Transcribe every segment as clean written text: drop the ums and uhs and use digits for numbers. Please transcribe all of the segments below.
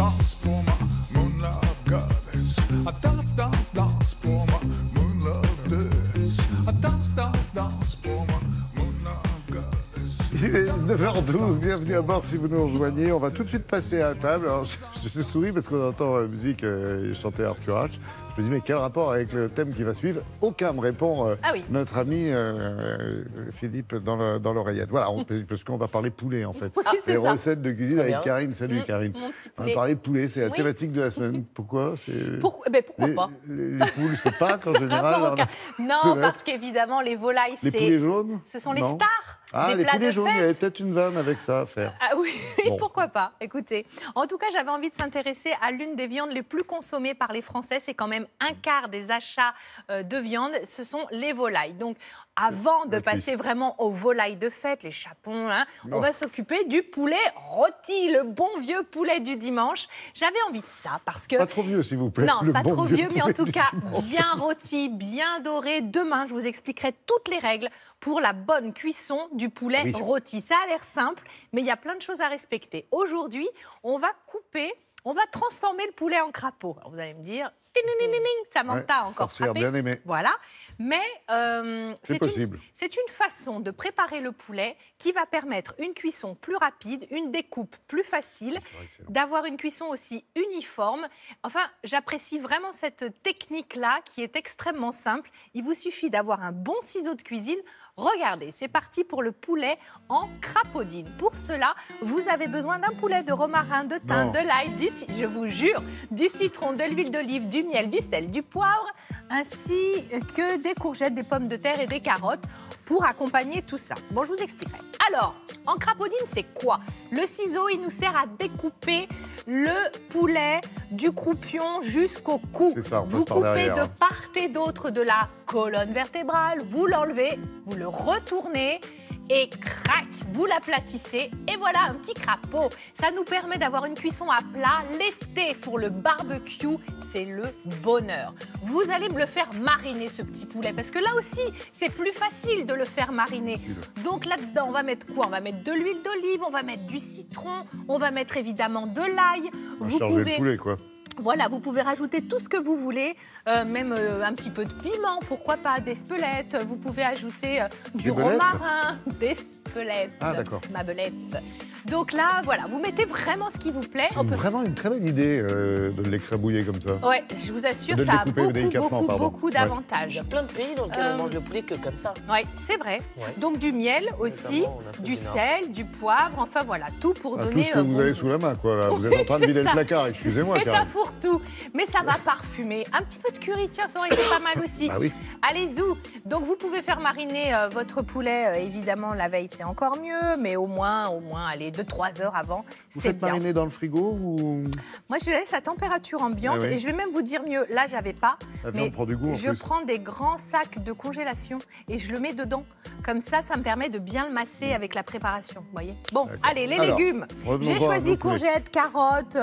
dance pour ma moon love goddess. Dance pour ma moon love goddess. Dance pour ma moon love goddess. Il est 9h12, bienvenue à bord si vous nous rejoignez. On va tout de suite passer à table. Alors, je souris parce qu'on entend la musique chanter Arthur H. Je me dis, mais quel rapport avec le thème qui va suivre? Aucun, me répond notre ami Philippe dans l'oreillette. Voilà, parce qu'on va parler poulet, en fait. Oui, les ça. recettes de cuisine avec Karine. Salut, Karine. Mon petit On va poulet. parler poulet, c'est la thématique de la semaine. Pourquoi? Pourquoi pas? Les poules, c'est pas qu'en général... Rapport au on a- cas. Non, parce qu'évidemment, les volailles, Les poulets jaunes? ce sont les Non. stars Ah, des les plats poulets de jaunes, il y fête. avait peut-être une vanne avec ça à faire. Ah oui, Bon. pourquoi pas? Écoutez, en tout cas, j'avais envie de s'intéresser à l'une des viandes les plus consommées par les Français. C'est quand même un quart des achats de viande, ce sont les volailles. Donc, avant de passer vraiment aux volailles de fête, les chapons, on va s'occuper du poulet rôti, le bon vieux poulet du dimanche. J'avais envie de ça parce que... Pas trop vieux, s'il vous plaît. Non, Le pas bon trop vieux, mais en poulet tout du cas, dimanche. bien rôti, bien doré. Demain, je vous expliquerai toutes les règles pour la bonne cuisson du poulet rôti. Ça a l'air simple, mais il y a plein de choses à respecter. Aujourd'hui, on va transformer le poulet en crapaud. Alors, vous allez me dire, Samantha, encore sorcière frappé. bien aimée. Voilà, mais C'est possible. c'est une façon de préparer le poulet qui va permettre une cuisson plus rapide, une découpe plus facile, d'avoir une cuisson aussi uniforme. Enfin, j'apprécie vraiment cette technique-là qui est extrêmement simple. Il vous suffit d'avoir un bon ciseau de cuisine. Regardez, c'est parti pour le poulet en crapaudine. Pour cela, vous avez besoin d'un poulet, de romarin, de thym, de l'ail, je vous jure, du citron, de l'huile d'olive, du miel, du sel, du poivre, ainsi que des courgettes, des pommes de terre et des carottes pour accompagner tout ça. Bon, je vous expliquerai. Alors, en crapaudine, c'est quoi? Le ciseau, il nous sert à découper le poulet du croupion jusqu'au cou. C'est ça, on vous passe par coupez derrière, de hein. part et d'autre de la colonne vertébrale, vous l'enlevez, vous le retournez et crac, vous l'aplatissez et voilà un petit crapaud. Ça nous permet d'avoir une cuisson à plat. L'été pour le barbecue, c'est le bonheur. Vous allez me le faire mariner ce petit poulet parce que là aussi, c'est plus facile de le faire mariner. Donc là-dedans, on va mettre quoi? On va mettre de l'huile d'olive, on va mettre du citron, on va mettre évidemment de l'ail. On va charger le poulet, quoi. Voilà, vous pouvez rajouter tout ce que vous voulez, même un petit peu de piment, pourquoi pas, des spelettes. Vous pouvez ajouter du Des belettes? romarin, des spelettes, Ah, d'accord. ma belette. Donc là, voilà, vous mettez vraiment ce qui vous plaît. C'est vraiment une très bonne idée de l'écrabouiller comme ça. Ouais, je vous assure, De le ça a découper délicatement, beaucoup Ouais. Il y d'avantages. a plein de pays dans lesquels on mange le poulet que comme ça. Oui, c'est vrai. Ouais. Donc du miel aussi, Notamment en Afrique du du Nord. sel, du poivre, enfin voilà, tout pour Ah, donner... tout ce que vous bon avez goût. sous la main, quoi. Là. Vous Oui, êtes en train de c'est vider le ça. placard, excusez-moi, C'est un Karine. fourre-tout, mais ça va parfumer. Un petit peu de curry, tiens, ça aurait été pas mal aussi. Ah oui. Allez-y. Donc vous pouvez faire mariner votre poulet, évidemment, la veille, c'est encore mieux, mais au moins, allez, 2-3 heures avant, Vous c'est faites bien. mariner dans le frigo ou Moi, je laisse à température ambiante Ah oui. et je vais même vous dire mieux. Là, j'avais pas, la mais viande prend du goût en je plus? prends des grands sacs de congélation et je le mets dedans. Comme ça me permet de bien le masser avec la préparation. Vous voyez? Bon, D'accord. allez, les Alors, légumes. revenons J'ai voir choisi nos poulets. courgettes, carottes,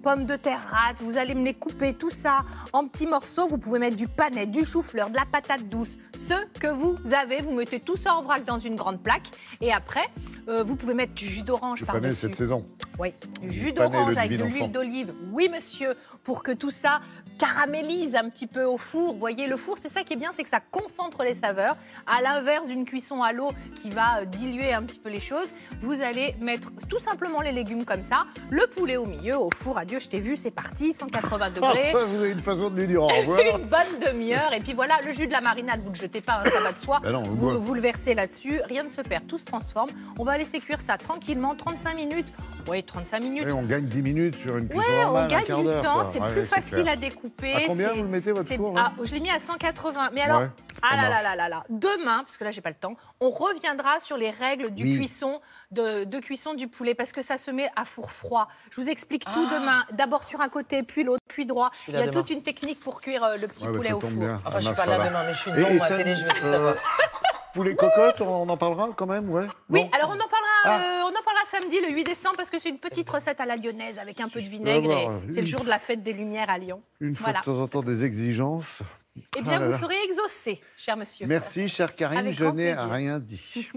pommes de terre rate. Vous allez me les couper, tout ça, en petits morceaux. Vous pouvez mettre du panais, du chou-fleur, de la patate douce. Ce que vous avez, vous mettez tout ça en vrac dans une grande plaque. Et après, vous pouvez mettre du jus d'orange Le panais par-dessus. cette saison. Oui, du jus panais, d'orange le avec de divin l'huile enfant. d'olive. Oui, monsieur, pour que tout ça caramélise un petit peu au four. Vous voyez, le four, c'est ça qui est bien, c'est que ça concentre les saveurs. À l'inverse d'une cuisson à l'eau qui va diluer un petit peu les choses, vous allez mettre tout simplement les légumes comme ça, le poulet au milieu, au four. Adieu, je t'ai vu, c'est parti, 180 degrés. Ah, vous avez une façon de lui dire au revoir. Une bonne demi-heure. Et puis voilà, le jus de la marinade, vous ne le jetez pas, hein, ça va de soi. Ben non, on le boit. Vous le versez là-dessus, rien ne se perd, tout se transforme. On va laisser cuire ça tranquillement, 35 minutes. Oui, 35 minutes. Et on gagne 10 minutes sur une cuisson Ouais, normale, on gagne un quart du d'heure, temps, quoi. c'est Ouais, plus ouais, facile clair. à découper. À combien c'est- vous le mettez, votre c'est- four, là Je l'ai mis à 180. Mais alors, Ouais, ah ça là là marche. là là là, demain, parce que là, j'ai pas le temps, on reviendra sur les règles du Oui. cuisson, de cuisson du poulet, parce que ça se met à four froid. Je vous explique tout demain. D'abord sur un côté, puis l'autre, puis droit. suis Il là y a demain. toute une technique pour cuire le petit Ouais, bah, poulet ça au tombe four. bien. Enfin, je suis Ah, pas là voilà. demain, mais je suis Et devant moi à ça- la télé, je vais tout savoir. Poulet cocotte, on en parlera quand même, ouais. Oui, Non alors on en parlera samedi, le 8 décembre, parce que c'est une petite recette à la lyonnaise avec un peu de vinaigre. avoir Et c'est le jour de la fête des Lumières à Lyon. Une fois Voilà. de temps en temps des exigences. Eh bien, Ah là vous là. serez exaucé, cher monsieur. Merci, chère Karine, Avec je grand n'ai plaisir. rien dit.